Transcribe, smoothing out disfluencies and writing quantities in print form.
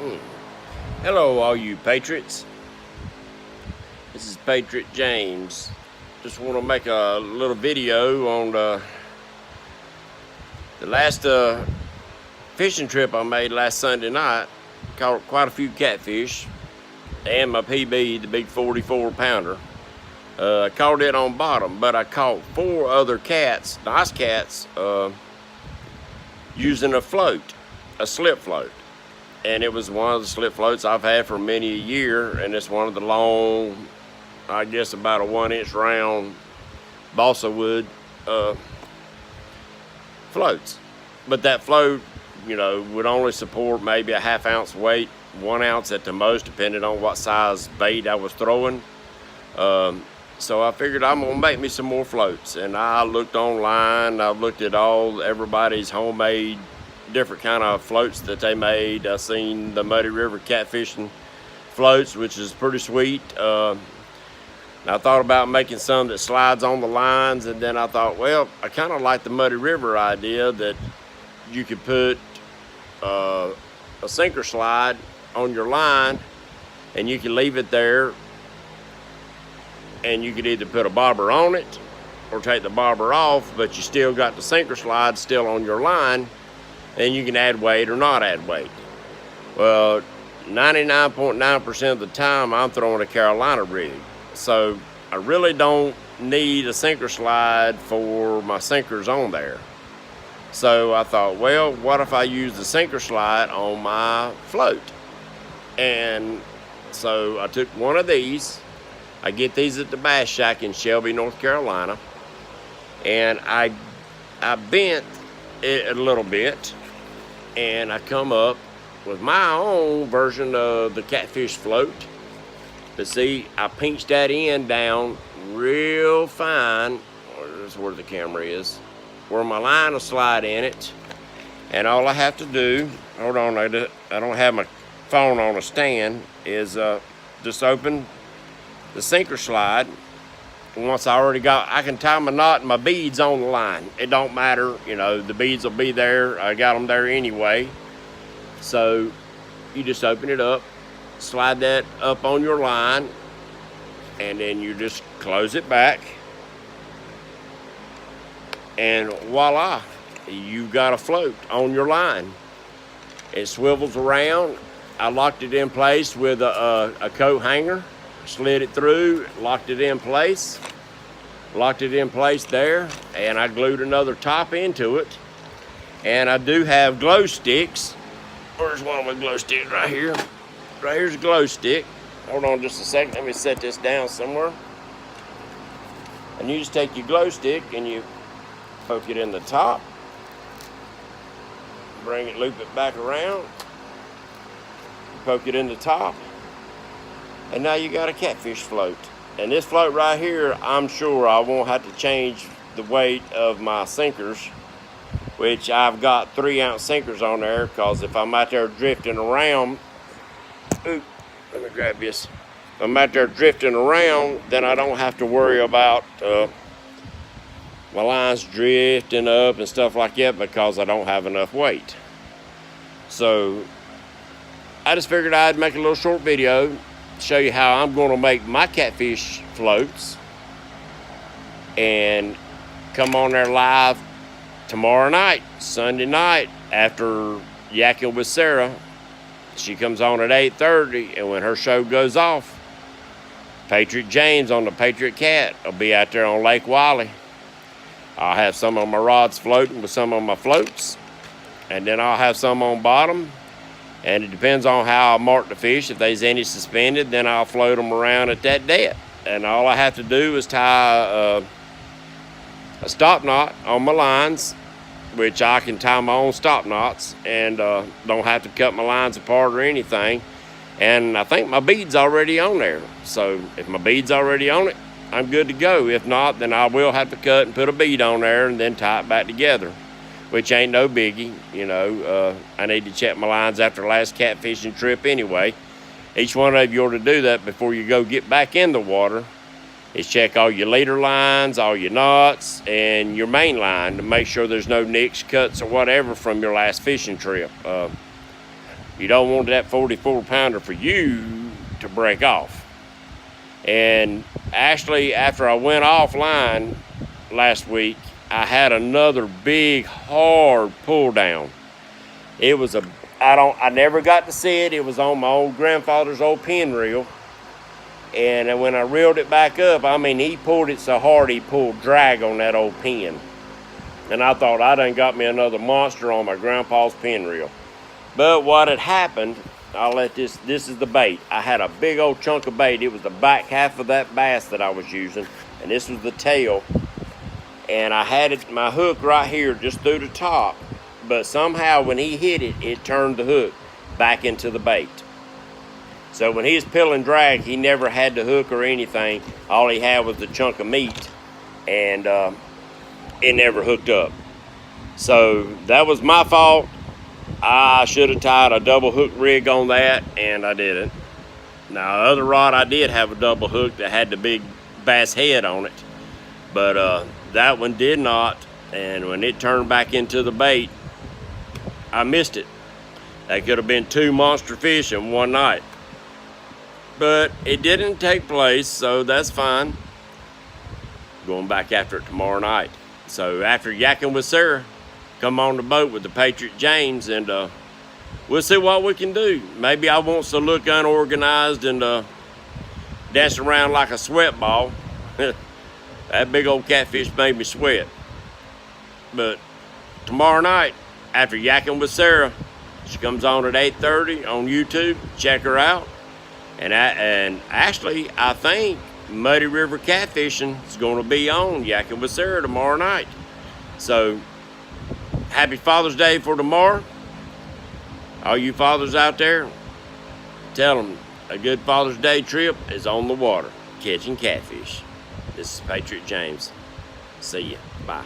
Hmm. Hello, all you patriots. This is Patriot James. Just want to make a little video on the last fishing trip I made last Sunday night. Caught quite a few catfish and my PB, the big 44 pounder. I caught it on bottom, but I caught 4 other cats, nice cats, using a float, a slip float. And it was one of the slip floats I've had for many a year, and it's one of the long, I guess about a 1-inch round balsa wood floats. But that float, would only support maybe a 1/2 ounce weight, 1 ounce at the most, depending on what size bait I was throwing. So I figured I'm gonna make me some more floats, and I looked online. I looked at everybody's homemade different kind of floats that they made. I seen the Muddy River catfishing floats, which is pretty sweet. I thought about making some that slides on the lines, and then I thought, well, I kind of like the Muddy River idea that you could put a sinker slide on your line, and you can leave it there, and you could either put a bobber on it or take the bobber off, but you still got the sinker slide still on your line, and you can add weight or not add weight. Well, 99.9% of the time I'm throwing a Carolina rig, so I really don't need a sinker slide for my sinkers on there. So I thought, well, what if I use the sinker slide on my float? And so I took one of these. I get these at the Bass Shack in Shelby, North Carolina, and I bent it a little bit, and I come up with my own version of the catfish float. But see, I pinched that end down real fine. There's where the camera is, where my line will slide in it. And all I have to do, hold on, I don't have my phone on a stand, is just open the sinker slide. And once I can tie my knot and my beads on the line. It don't matter, the beads will be there. I got them there anyway. So you just open it up, slide that up on your line, and then you just close it back. And voila, you got a float on your line. It swivels around. I locked it in place with a coat hanger, slid it through, locked it in place there, and I glued another top into it. And I do have glow sticks. Where's one of my glow sticks? Right here. Right here's a glow stick. Hold on just a second. Let me set this down somewhere. And you just take your glow stick and you poke it in the top. Bring it, loop it back around. Poke it in the top. And now you got a catfish float. And this float right here, I'm sure I won't have to change the weight of my sinkers, which I've got 3-ounce sinkers on there, because if I'm out there drifting around, let me grab this. If I'm out there drifting around, then I don't have to worry about my lines drifting up and stuff like that, because I don't have enough weight. So I just figured I'd make a little short video, show you how I'm going to make my catfish floats, and come on there live tomorrow night, Sunday night, after yakking with Sarah. She comes on at 8:30, and when her show goes off, Patriot James on the Patriot Cat will be out there on Lake Wiley. I'll have some of my rods floating with some of my floats, and then I'll have some on bottom. And it depends on how I mark the fish. If there's any suspended, then I'll float them around at that depth. And all I have to do is tie a stop knot on my lines, which I can tie my own stop knots, and don't have to cut my lines apart or anything. And I think my bead's already on there. So if my bead's already on it, I'm good to go. If not, then I will have to cut and put a bead on there and then tie it back together, which ain't no biggie. I need to check my lines after the last catfishing trip anyway. Each one of you ought to do that before you go get back in the water, is check all your leader lines, all your knots, and your main line to make sure there's no nicks, cuts, or whatever from your last fishing trip. You don't want that 44 pounder for you to break off. And actually, after I went offline last week, I had another big, hard pull down. It was I never got to see it. It was on my old grandfather's old pin reel. And when I reeled it back up, I mean, he pulled it so hard he pulled drag on that old pin. And I thought I done got me another monster on my grandpa's pin reel. But what had happened, this is the bait. I had a big old chunk of bait. It was the back half of that bass that I was using. And this was the tail. And I had my hook right here just through the top. But somehow when he hit it, it turned the hook back into the bait. So when he was pulling drag, he never had the hook or anything. All he had was the chunk of meat, and it never hooked up. So that was my fault. I should have tied a double hook rig on that, and I didn't. Now, the other rod, I did have a double hook that had the big bass head on it, but that one did not. And when it turned back into the bait, I missed it. That could have been 2 monster fish in one night. But it didn't take place, so that's fine. Going back after it tomorrow night. So after yakking with Sarah, come on the boat with the Patriot James, and we'll see what we can do. Maybe I want to look unorganized and dance around like a sweat ball. That big old catfish made me sweat. But tomorrow night, after yakking with Sarah, she comes on at 8:30 on YouTube. Check her out. And actually, I think Muddy River Catfishing is going to be on yakking with Sarah tomorrow night. So, happy Father's Day for tomorrow. All you fathers out there, tell them a good Father's Day trip is on the water, catching catfish. This is Patriot James. See ya. Bye.